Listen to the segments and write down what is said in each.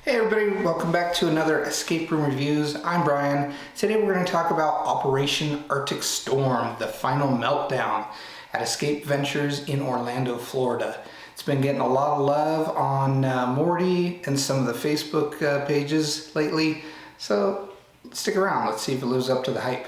Hey everybody, welcome back to another Escape Room Reviews. I'm Brian. Today we're going to talk about Operation Arctic Storm, the Final Meltdown at Escape Ventures in Orlando, Florida. It's been getting a lot of love on Morty and some of the Facebook pages lately, so stick around. Let's see if it lives up to the hype.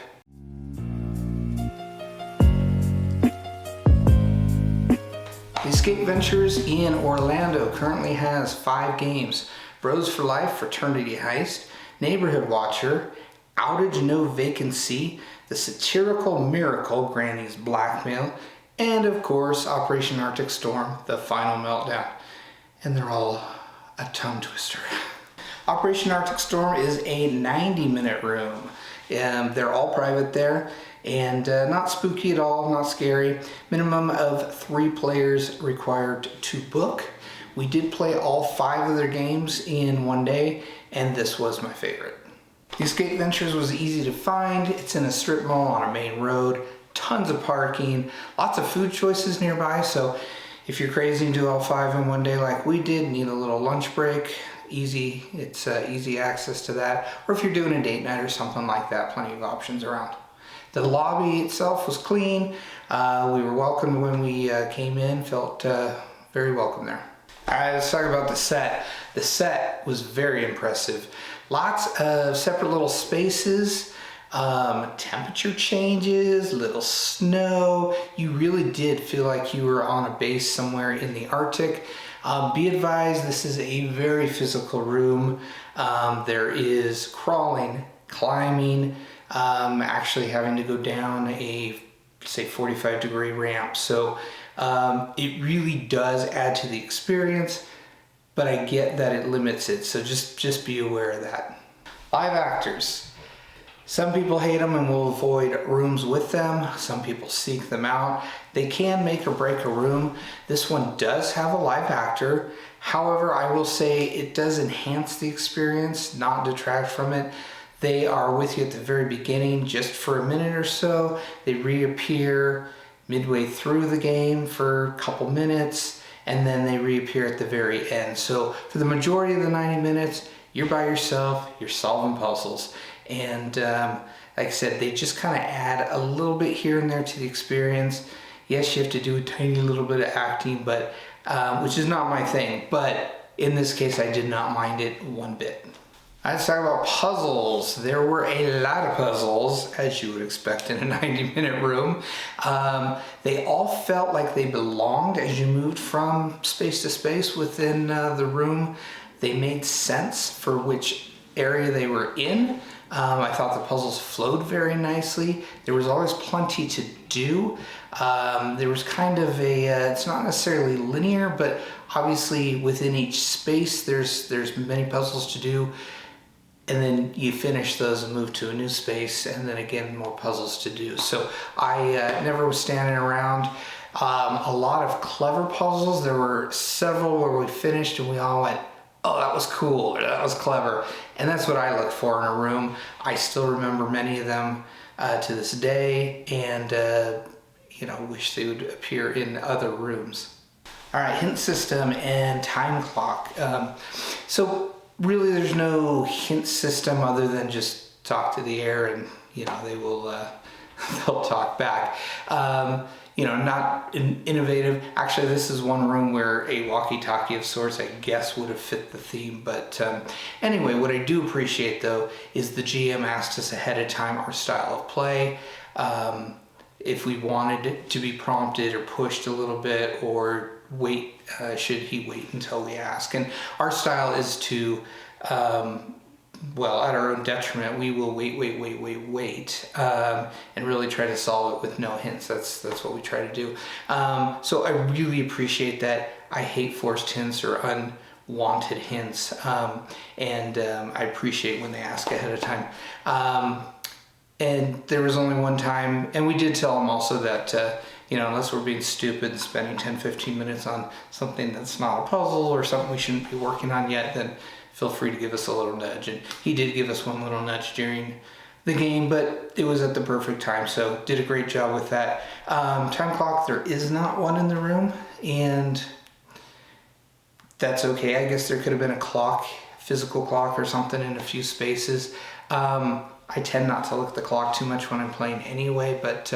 Escape Ventures in Orlando currently has 5 games. Bros for Life, Fraternity Heist, Neighborhood Watcher, Outage No Vacancy, The Satirical Miracle, Granny's Blackmail, and of course Operation Arctic Storm, The Final Meltdown. And they're all a tongue twister. Operation Arctic Storm is a 90-minute room. They're all private there and not spooky at all, not scary. Minimum of 3 players required to book. We did play all 5 of their games in one day, and this was my favorite. The Escape Ventures was easy to find. It's in a strip mall on a main road, tons of parking, lots of food choices nearby, so if you're crazy and do all 5 in one day like we did, need a little lunch break, easy access to that. Or if you're doing a date night or something like that, plenty of options around. The lobby itself was clean. We were welcomed when we came in, felt very welcome there. Alright, let's talk about the set. The set was very impressive. Lots of separate little spaces, temperature changes, little snow. You really did feel like you were on a base somewhere in the Arctic. Be advised, this is a very physical room. There is crawling, climbing, actually having to go down a, say, 45-degree ramp. So it really does add to the experience, but I get that it limits it, so just be aware of that. Live actors. Some people hate them and will avoid rooms with them. Some people seek them out. They can make or break a room. This one does have a live actor. However, I will say it does enhance the experience, not detract from it. They are with you at the very beginning just for a minute or so. They reappear midway through the game for a couple minutes, and then they reappear at the very end. So for the majority of the 90 minutes, you're by yourself, you're solving puzzles. And like I said, they just kind of add a little bit here and there to the experience. Yes, you have to do a tiny little bit of acting, but which is not my thing. But in this case, I did not mind it one bit. Let's talk about puzzles. There were a lot of puzzles, as you would expect in a 90-minute room. They all felt like they belonged as you moved from space to space within the room. They made sense for which area they were in. I thought the puzzles flowed very nicely. There was always plenty to do. There was kind of a, it's not necessarily linear, but obviously within each space there's many puzzles to do. And then you finish those and move to a new space, and then again more puzzles to do. So I never was standing around. A lot of clever puzzles. There were several where we finished and we all went, oh, that was cool, or that was clever. And that's what I look for in a room. I still remember many of them to this day, and wish they would appear in other rooms. All right, hint system and time clock. So really there's no hint system other than just talk to the air and they will they'll talk back. Not innovative. Actually, this is one room where a walkie-talkie of sorts I guess would have fit the theme, but anyway, what I do appreciate though is the GM asked us ahead of time our style of play, if we wanted it to be prompted or pushed a little bit, or wait, should he wait until we ask. And our style is to, at our own detriment, we will wait, and really try to solve it with no hints. That's what we try to do. So I really appreciate that. I hate forced hints or unwanted hints, and I appreciate when they ask ahead of time. And there was only one time, and we did tell them also that unless we're being stupid and spending 10-15 minutes on something that's not a puzzle or something we shouldn't be working on yet, then feel free to give us a little nudge. And he did give us one little nudge during the game, but it was at the perfect time, so did a great job with that. Time clock, there is not one in the room, and that's okay. I guess there could have been a clock physical clock or something in a few spaces. I tend not to look at the clock too much when I'm playing anyway, but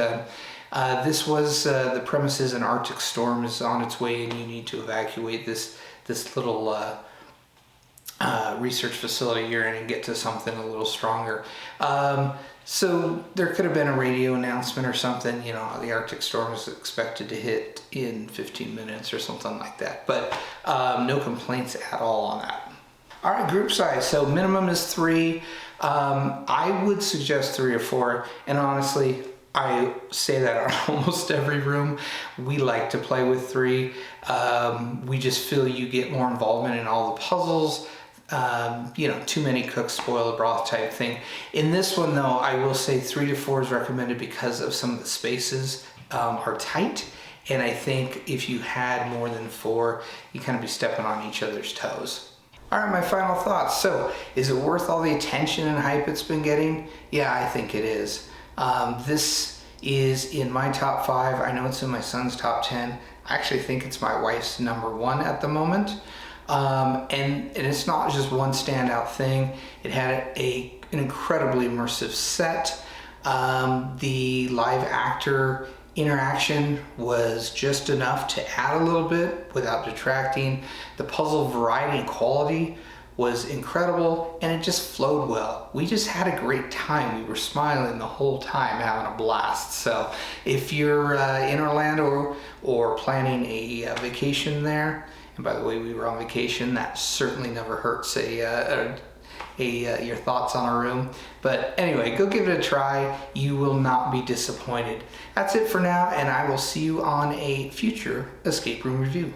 this was the premises. An Arctic storm is on its way, and you need to evacuate this little research facility you're in and get to something a little stronger. So there could have been a radio announcement or something, you know, the Arctic storm is expected to hit in 15 minutes or something like that. But no complaints at all on that. All right, group size. So minimum is 3. I would suggest 3 or 4. And honestly, I say that on almost every room. We like to play with 3. We just feel you get more involvement in all the puzzles. You know, too many cooks spoil the broth type thing. In this one though, I will say 3 to 4 is recommended because of some of the spaces are tight. And I think if you had more than 4, you kind of be stepping on each other's toes. All right, my final thoughts. So, is it worth all the attention and hype it's been getting? Yeah, I think it is. This is in my top 5. I know it's in my son's top 10. I actually think it's my wife's number 1 at the moment. And it's not just one standout thing. It had an incredibly immersive set. The live actor interaction was just enough to add a little bit without detracting. The puzzle variety and quality was incredible, and it just flowed well. We just had a great time. We were smiling the whole time, having a blast. So if you're in Orlando or planning a vacation there, and by the way, we were on vacation, that certainly never hurts your thoughts on a room. But anyway, go give it a try. You will not be disappointed. That's it for now, and I will see you on a future escape room review.